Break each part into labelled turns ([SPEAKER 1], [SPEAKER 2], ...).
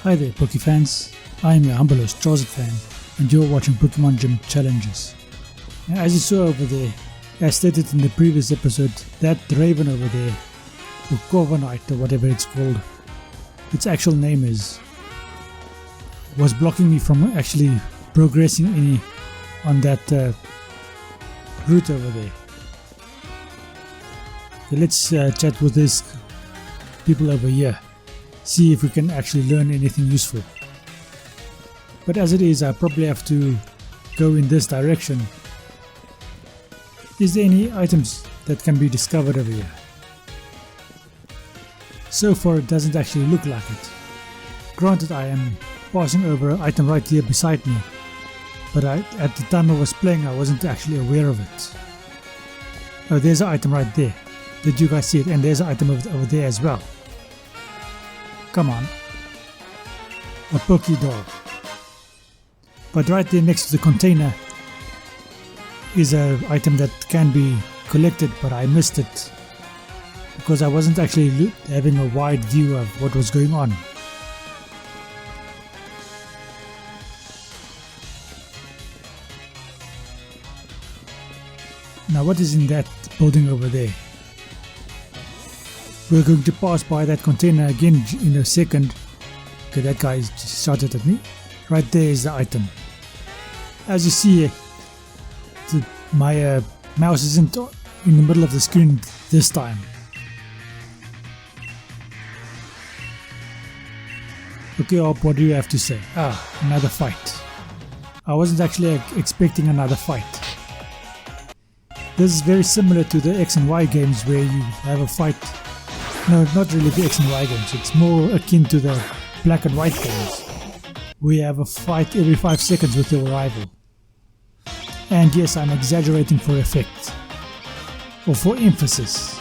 [SPEAKER 1] Hi there Poke fans, I am your humble host Joseph Fan and you're watching Pokemon Gym Challenges. Now, as you saw over there, as stated in the previous episode, that Raven over there, or Monotype or whatever it's called, its actual name was blocking me from actually progressing any on that route over there. Okay, let's chat with these people over here, see if we can actually learn anything useful. But as it is, I probably have to go in this direction. Is there any items that can be discovered over here? So far it doesn't actually look like it. Granted, I am passing over an item right here beside me, but at the time I was playing I wasn't actually aware of it. Oh, there's an item right there. Did you guys see it? And there's an item over there as well. Come on. A Pokédoll. But right there next to the container is an item that can be collected, but I missed it because I wasn't actually having a wide view of what was going on. Now what is in that building over there? We're going to pass by that container again in a second. Okay, that guy just shouted at me. Right there is the item. As you see, my mouse isn't in the middle of the screen this time. Okay, Op, what do you have to say? Another fight. I wasn't actually expecting another fight. This is very similar to the X and Y games where you have a fight. No, not really the X and Y games. It's more akin to the black and white games. We have a fight every 5 seconds with your rival. And yes, I'm exaggerating for effect. Or for emphasis.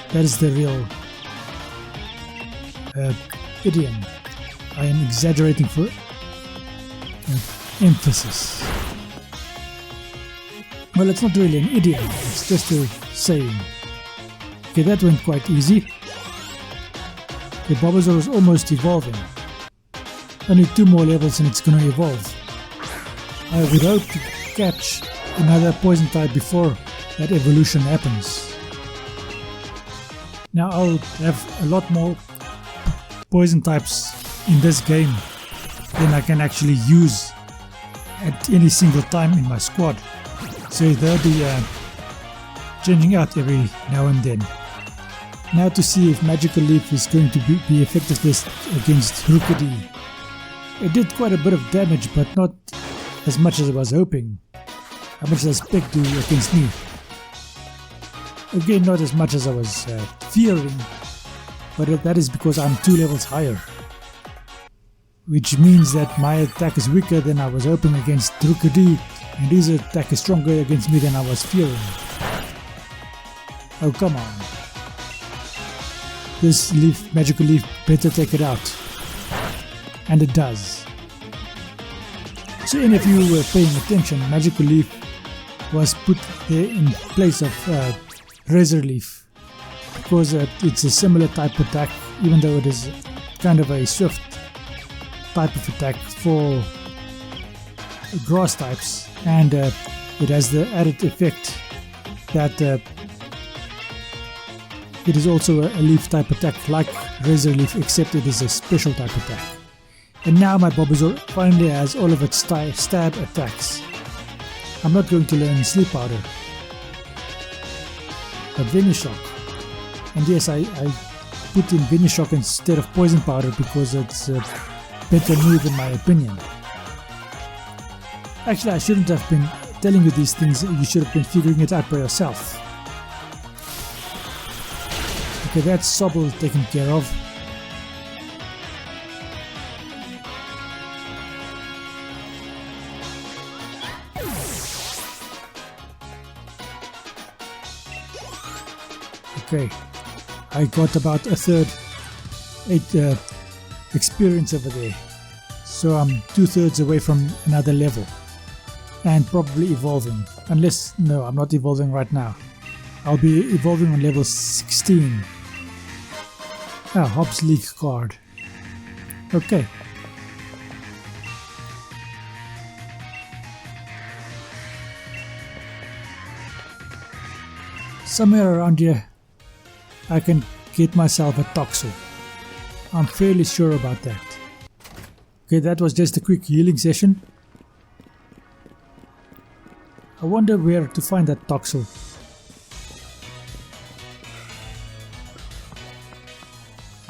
[SPEAKER 1] That is the real idiom. I am exaggerating for emphasis. Well, it's not really an idiom, it's just a saying. Okay, that went quite easy. The Bulbasaur is almost evolving. Only 2 more levels and it's gonna evolve. I would hope to catch another poison type before that evolution happens. Now I'll have a lot more poison types in this game than I can actually use at any single time in my squad. So they'll be changing out every now and then. Now to see if Magical Leaf is going to be effective against Rookidee. It did quite a bit of damage, but not as much as I was hoping. How much does Peck do against me? Again, not as much as I was fearing, but that is because I'm 2 levels higher. Which means that my attack is weaker than I was hoping against Rookidee, and his attack is stronger against me than I was fearing. Oh, come on. This Magical Leaf better take it out. And it does. So, and if you were paying attention, Magical Leaf was put there in place of Razor Leaf because it's a similar type of attack, even though it is kind of a swift type of attack for grass types, and it has the added effect that it is also a leaf type attack like Razor Leaf, except it is a special type attack. And now my Bulbasaur finally has all of its stab attacks. I'm not going to learn Sleep Powder, but Venoshock. And yes, I put in Venoshock instead of Poison Powder because it's a better move in my opinion. Actually, I shouldn't have been telling you these things, you should have been figuring it out by yourself. Okay, that's Sobble taken care of. Okay, I got about a third experience over there, so I'm 2/3 away from another level and probably evolving, unless, no, I'm not evolving right now. I'll be evolving on level 16. Hobbs League card. Okay, Somewhere around here I can get myself a Toxel. I'm fairly sure about that. Okay, that was just a quick healing session. I wonder where to find that Toxel.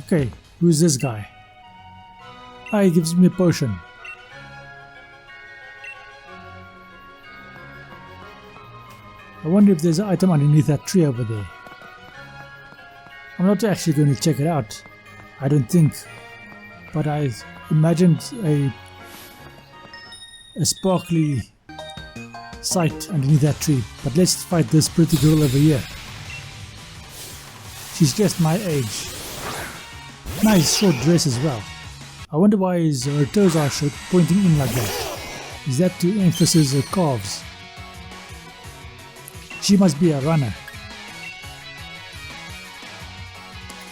[SPEAKER 1] Okay, who's this guy? Ah, he gives me a potion. I wonder if there's an item underneath that tree over there. I'm not actually going to check it out, I don't think, but I imagined a sparkly sight underneath that tree. But let's fight this pretty girl over here. She's just my age. Nice short dress as well. I wonder why her toes are short, pointing in like that. Is that to emphasize her calves? She must be a runner.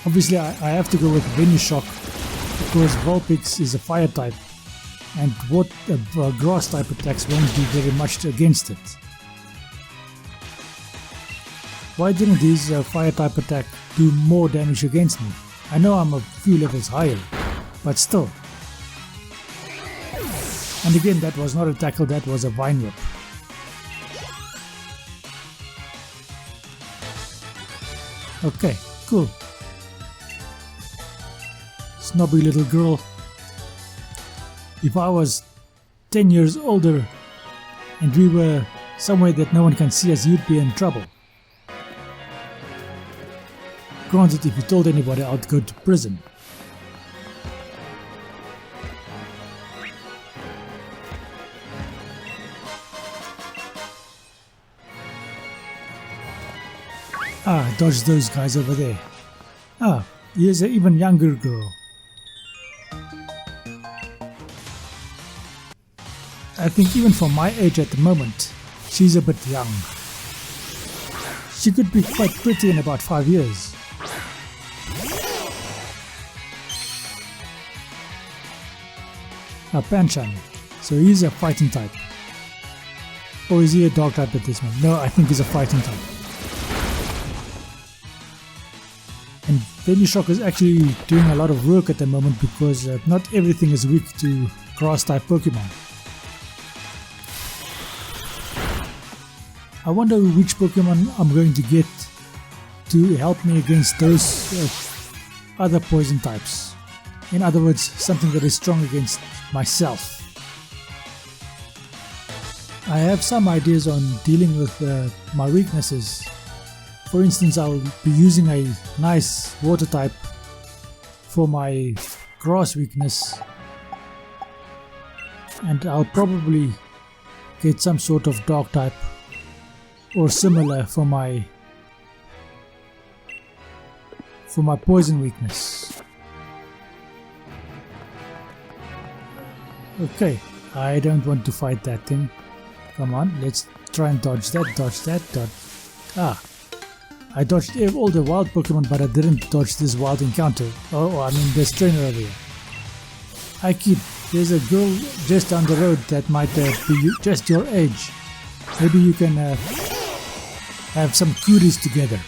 [SPEAKER 1] Obviously I have to go with Venoshock because Vulpix is a fire type and what grass type attacks won't do very much against it. Why didn't these fire type attack do more damage against me? I know I'm a few levels higher, but still. And again, that was not a tackle, that was a vine whip. Okay, cool. Snobby little girl. If I was 10 years older and we were somewhere that no one can see us, you'd be in trouble. Granted, if you told anybody, I'd go to prison. Ah, dodge those guys over there. Ah, here's an even younger girl. I think even for my age at the moment, she's a bit young. She could be quite pretty in about 5 years. Panchan, so he's a fighting type. Or is he a dog type at this moment? No, I think he's a fighting type. And Venoshock is actually doing a lot of work at the moment because not everything is weak to grass type Pokemon. I wonder which Pokemon I'm going to get to help me against those other poison types. In other words, something that is strong against myself. I have some ideas on dealing with my weaknesses. For instance, I'll be using a nice water type for my grass weakness, and I'll probably get some sort of dog type or similar for my poison weakness. Okay, I don't want to fight that thing. Come on, let's try and dodge that, dodge. Ah, I dodged all the wild Pokemon, but I didn't dodge this wild encounter. Oh, I mean this trainer over here. There's a girl just down the road that might be just your age. Maybe you can have some cooties together.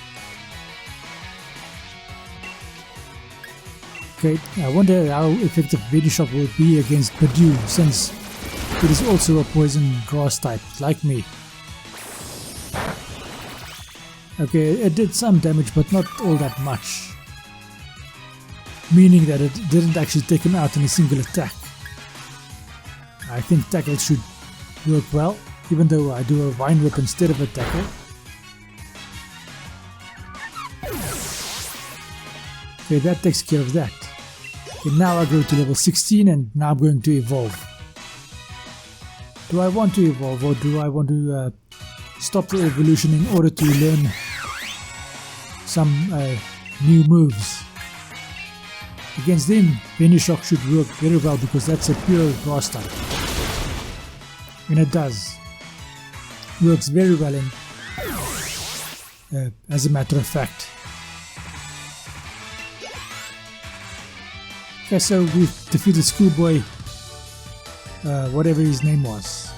[SPEAKER 1] Okay, I wonder how effective Venoshock will be against Purdue, since it is also a poison grass type, like me. Okay, it did some damage, but not all that much. Meaning that it didn't actually take him out in a single attack. I think tackle should work well, even though I do a vine whip instead of a tackle. Okay, that takes care of that. Okay, now I go to level 16 and now I'm going to evolve. Do I want to evolve or do I want to stop the evolution in order to learn some new moves? Against them, Venoshock should work very well because that's a pure grass type. And it does. Works very well in, as a matter of fact. Okay, so we've defeated Schoolboy, whatever his name was.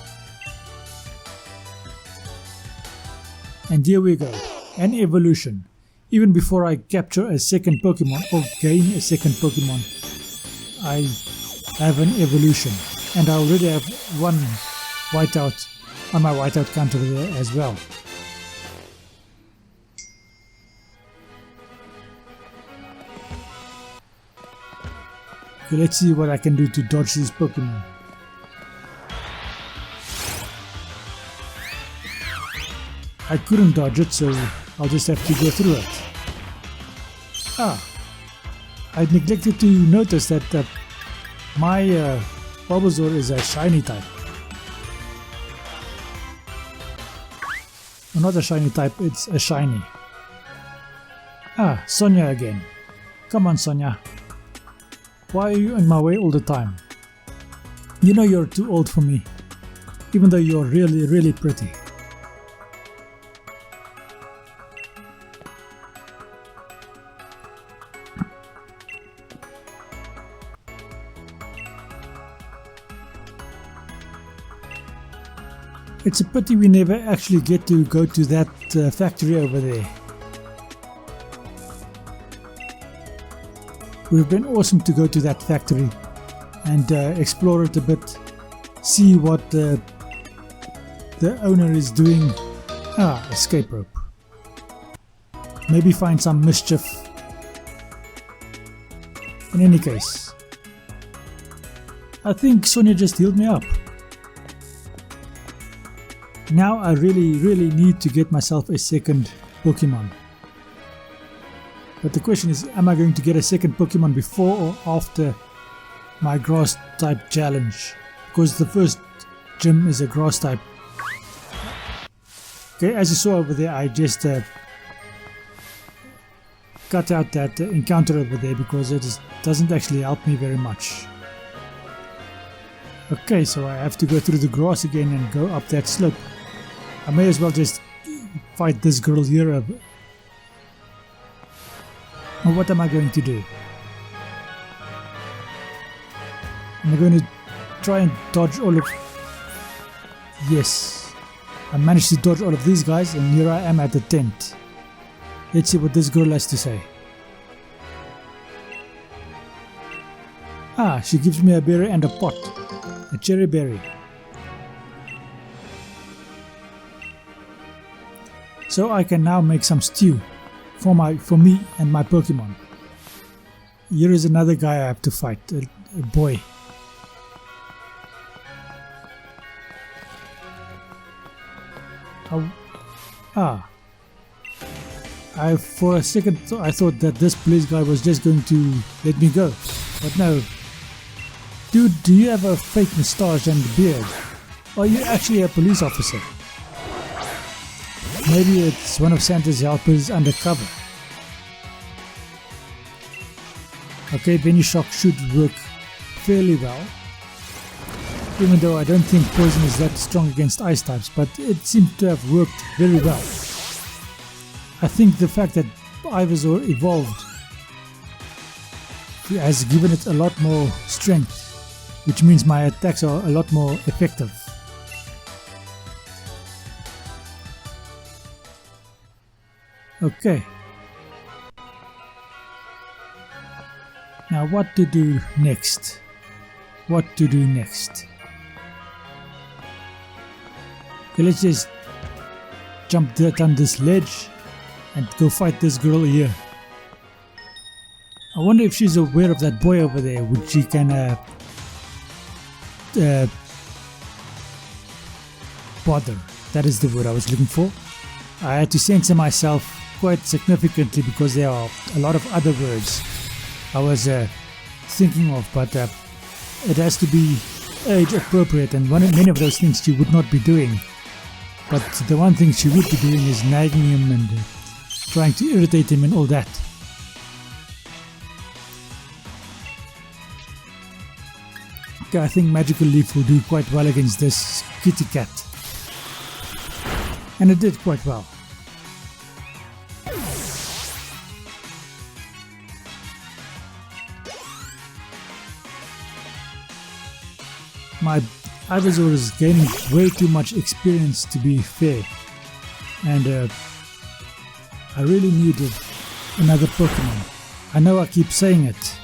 [SPEAKER 1] And here we go. An evolution. Even before I capture a second Pokemon or gain a second Pokemon, I have an evolution. And I already have one whiteout on my whiteout counter there as well. Okay, let's see what I can do to dodge these Pokemon. I couldn't dodge it, so I'll just have to go through it. I neglected to notice that my Bulbasaur is a shiny type. Well, not a shiny type, it's a shiny. Sonia again. Come on, Sonia. Why are you in my way all the time? You know you're too old for me, even though you're really, really pretty. It's a pity we never actually get to go to that factory over there. It would have been awesome to go to that factory and explore it a bit, see what the owner is doing. Escape rope. Maybe find some mischief. In any case, I think Sonia just healed me up. Now I really need to get myself a second Pokemon. But the question is, am I going to get a second Pokemon before or after my grass type challenge? Because the first gym is a grass type. Okay, as you saw over there, I just cut out that encounter over there because it doesn't actually help me very much. Okay, so I have to go through the grass again and go up that slope. I may as well just fight this girl here. Or what am I going to do? Am I going to try and dodge all of... Yes. I managed to dodge all of these guys and here I am at the tent. Let's see what this girl has to say. She gives me a berry and a pot. A cherry berry. So I can now make some stew for me and my Pokemon. Here is another guy I have to fight, a boy. For a second I thought that this police guy was just going to let me go, but no. Dude, do you have a fake moustache and beard? Are you actually a police officer? Maybe it's one of Santa's helpers undercover. Okay, Venoshock should work fairly well. Even though I don't think poison is that strong against ice types, but it seems to have worked very well. I think the fact that Ivysaur evolved has given it a lot more strength, which means my attacks are a lot more effective. Okay. Now what to do next? What to do next? Okay, let's just jump down this ledge and go fight this girl here. I wonder if she's aware of that boy over there, which she can bother. That is the word I was looking for. I had to censor myself quite significantly because there are a lot of other words I was thinking of, but it has to be age appropriate, and many of those things she would not be doing. But the one thing she would be doing is nagging him and trying to irritate him and all that. Okay, I think Magical Leaf will do quite well against this kitty cat. And it did quite well. My Ivysaur is gaining way too much experience to be fair, and I really needed another Pokemon. I know I keep saying it,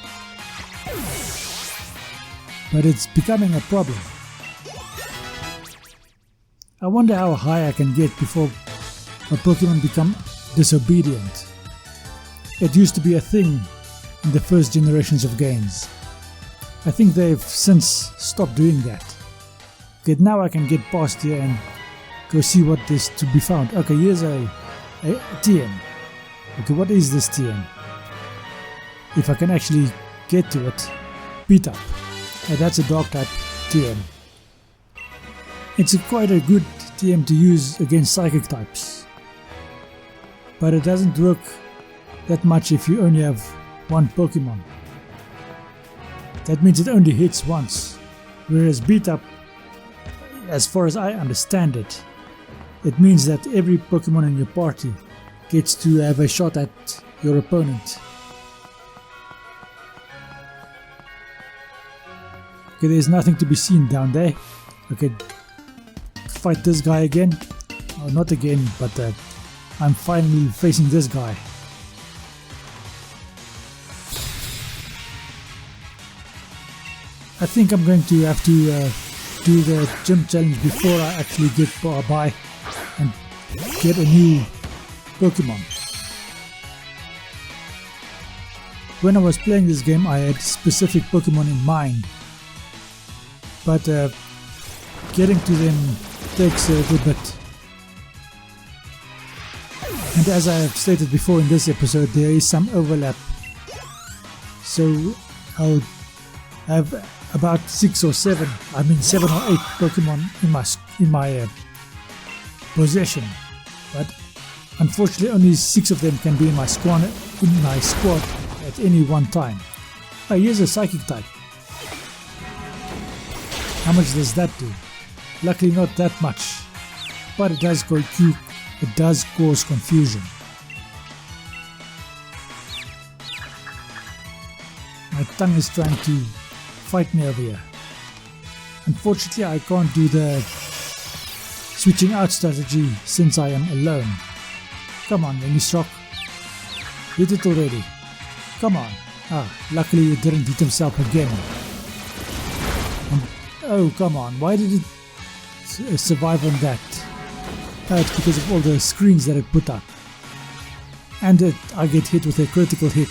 [SPEAKER 1] but it's becoming a problem. I wonder how high I can get before my Pokemon become disobedient. It used to be a thing in the first generations of games. I think they've since stopped doing that. Okay, now I can get past here and go see what is to be found. Okay, here's a TM. Okay, what is this TM? If I can actually get to it. Beat up. That's a Dark type TM. It's quite a good TM to use against Psychic types. But it doesn't work that much if you only have one Pokemon. That means it only hits once. Whereas Beat Up, as far as I understand it, it means that every Pokemon in your party gets to have a shot at your opponent. Okay, there's nothing to be seen down there. Okay, fight this guy again. Oh, not again, but I'm finally facing this guy. I think I'm going to have to do the gym challenge before I actually get by and get a new Pokemon. When I was playing this game, I had specific Pokemon in mind, but getting to them takes a little bit. And as I have stated before in this episode, there is some overlap, so I'll have about 7 or 8 Pokemon in my possession, but unfortunately only 6 of them can be in my squad at any one time. Oh, here's a Psychic type. How much does that do? Luckily not that much, but it does cause confusion. My tongue is trying to fight me over here. Unfortunately, I can't do the switching out strategy since I am alone. Come on, Shock. Hit it already. Come on. Luckily it didn't hit himself again. Oh, come on. Why did it survive on that? It's because of all the screens that it put up. And I get hit with a critical hit.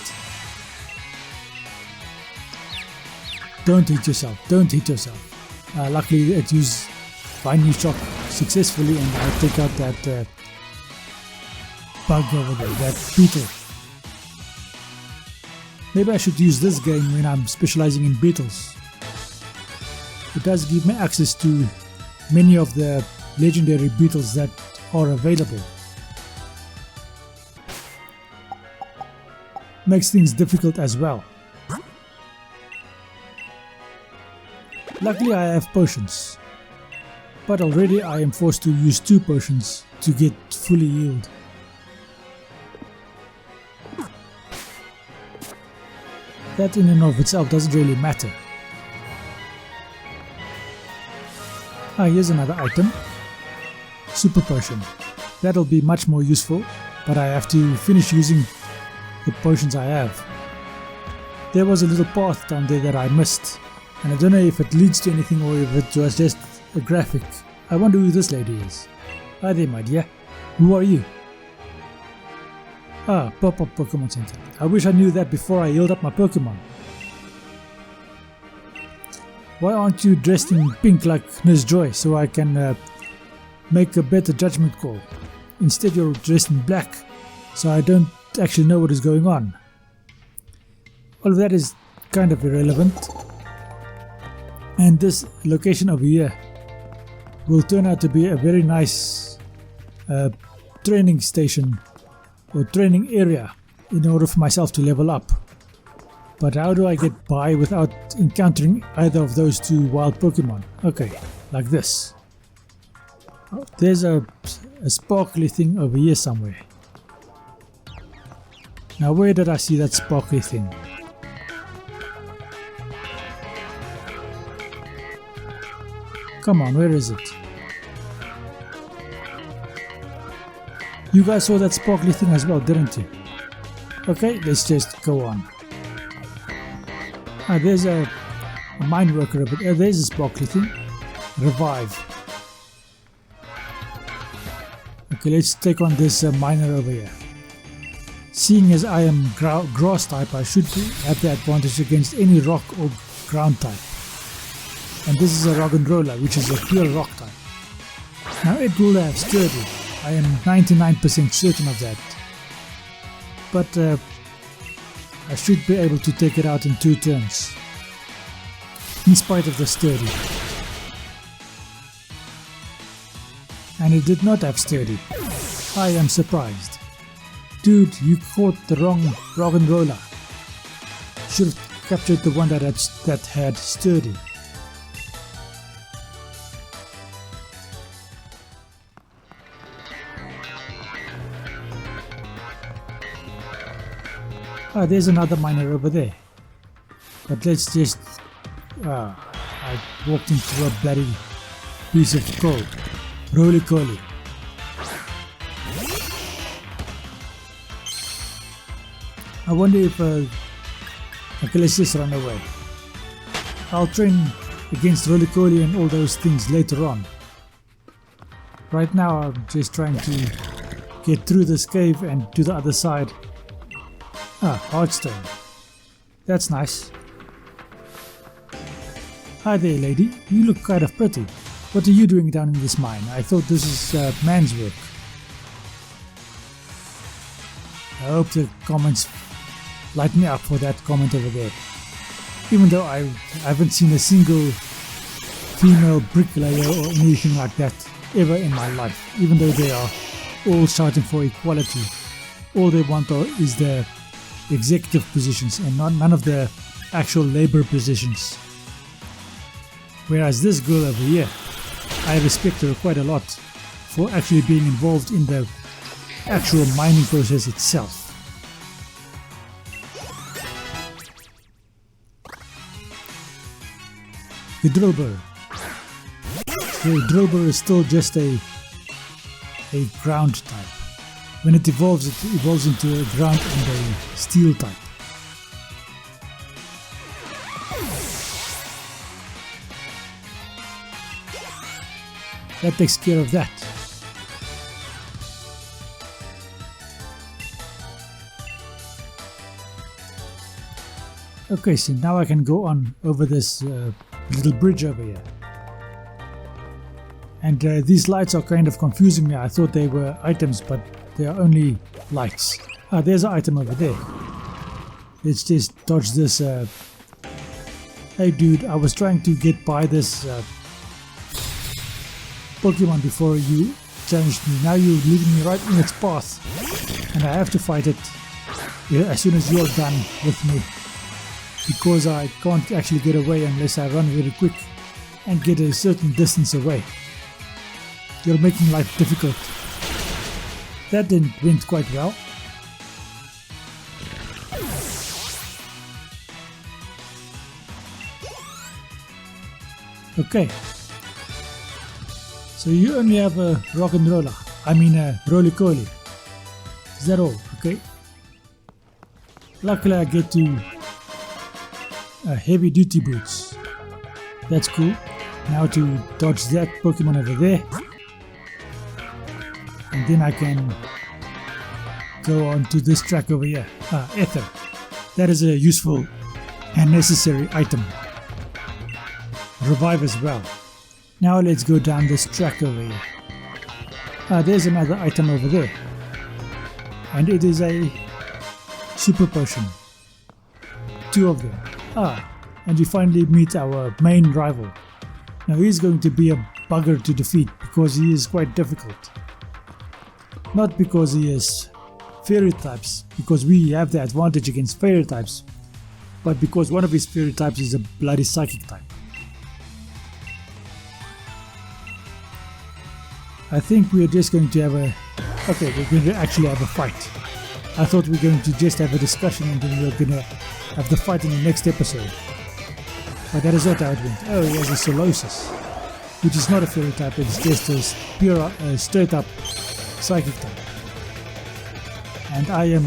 [SPEAKER 1] Don't hit yourself. Don't hit yourself. Luckily it used Vine Shock successfully and I take out that bug over there, that beetle. Maybe I should use this game when I'm specializing in beetles. It does give me access to many of the legendary beetles that are available. Makes things difficult as well. Luckily I have potions, but already I am forced to use 2 potions to get fully healed. That in and of itself doesn't really matter. Here's another item. Super Potion. That'll be much more useful, but I have to finish using the potions I have. There was a little path down there that I missed, and I don't know if it leads to anything or if it was just a graphic. I wonder who this lady is. Hi there, my dear. Who are you? Pop-up Pokemon Center. I wish I knew that before I healed up my Pokemon. Why aren't you dressed in pink like Nurse Joy so I can make a better judgment call? Instead you're dressed in black, so I don't actually know what is going on. All of that is kind of irrelevant. And this location over here will turn out to be a very nice training station or training area in order for myself to level up. But how do I get by without encountering either of those 2 wild Pokemon? Okay, like this. Oh, there's a sparkly thing over here somewhere. Now where did I see that sparkly thing? Come on, where is it? You guys saw that sparkly thing as well, didn't you? Okay, let's just go on. There's a mine worker, but there's a sparkly thing. Revive. Okay, let's take on this miner over here. Seeing as I am grass type, I should have the advantage against any rock or ground type. And this is a rock and roller, which is a pure rock type. Now it will have sturdy. I am 99% certain of that. But I should be able to take it out in 2 turns. In spite of the sturdy. And it did not have sturdy. I am surprised. Dude, you caught the wrong rock and roller. Should have captured the one that had sturdy. There's another miner over there. But let's just... I walked into a bloody piece of coal. Roly-coly. I wonder if... okay, let's just run away. I'll train against Roly-coly and all those things later on. Right now I'm just trying to get through this cave and to the other side. Hardstone. That's nice. Hi there, lady. You look kind of pretty. What are you doing down in this mine? I thought this is man's work. I hope the comments light me up for that comment over there. Even though I haven't seen a single female bricklayer or anything like that ever in my life. Even though they are all shouting for equality. All they want is the executive positions and none of the actual labor positions. Whereas this girl over here, I respect her quite a lot for actually being involved in the actual mining process itself. The drill burr. The drill burr is still just a ground type. When it evolves into a ground and a steel type. That takes care of that. Okay, so now I can go on over this little bridge over here. And these lights are kind of confusing me. I thought they were items, but they are only lights. There's an item over there. Let's just dodge this. Hey dude, I was trying to get by this Pokemon before you challenged me. Now you're leading me right in its path. And I have to fight it as soon as you're done with me. Because I can't actually get away unless I run very quick and get a certain distance away. You're making life difficult. That went quite well. Okay. So you only have a rock and roller. I mean a roly-coly. Is that all? Okay. Luckily I get to heavy duty boots. That's cool. Now to dodge that Pokemon over there. And then I can go on to this track over here. Ether. That is a useful and necessary item. Revive as well. Now let's go down this track over here. There's another item over there. And it is a super potion. 2 of them. And we finally meet our main rival. Now he's going to be a bugger to defeat because he is quite difficult. Not because he is fairy types, because we have the advantage against fairy types, but because one of his fairy types is a bloody psychic type. I think we are just going to have okay, we're going to actually have a fight. I thought we were going to just have a discussion and then we were going to have the fight in the next episode. But that is not how it went. Oh, he has a Solosis, which is not a fairy type, it's just a pure, straight up psychic type. and I am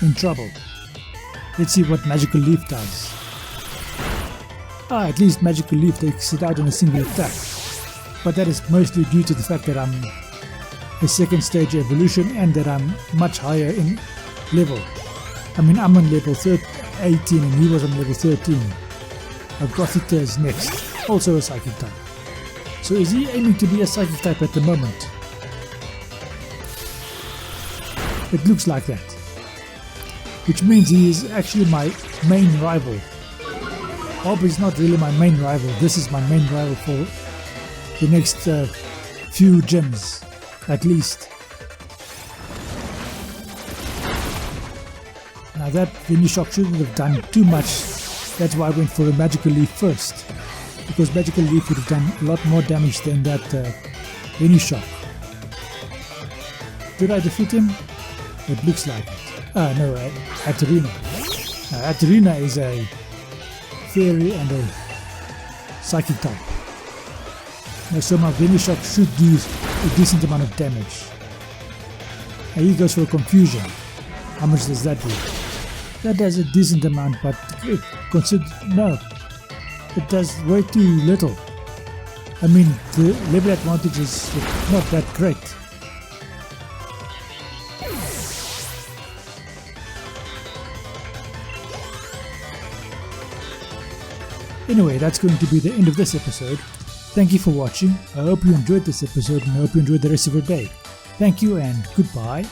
[SPEAKER 1] in trouble. Let's see what Magical Leaf does. At least Magical Leaf takes it out in a single attack, but that is mostly due to the fact that I'm a second stage evolution and that I'm much higher in level. I mean, I'm on level 18 and he was on level 13. Gothita is next, also a Psychic type. So is he aiming to be a Psychic type at the moment? It looks like that. Which means he is actually my main rival. Bob is not really my main rival, this is my main rival for the next few gyms, at least. Now that Venoshock shouldn't have done too much, that's why I went for a Magical Leaf first. Because Magical Leaf would have done a lot more damage than that Venoshock. Did I defeat him? It looks like it. No, Atarina. Atarina is a Fairy and a Psychic type. So my Venoshock should do a decent amount of damage. Now he goes for Confusion. How much does that do? That does a decent amount, but no, it does way too little. I mean, the level advantage is not that great. Anyway, that's going to be the end of this episode. Thank you for watching. I hope you enjoyed this episode and I hope you enjoyed the rest of your day. Thank you and goodbye.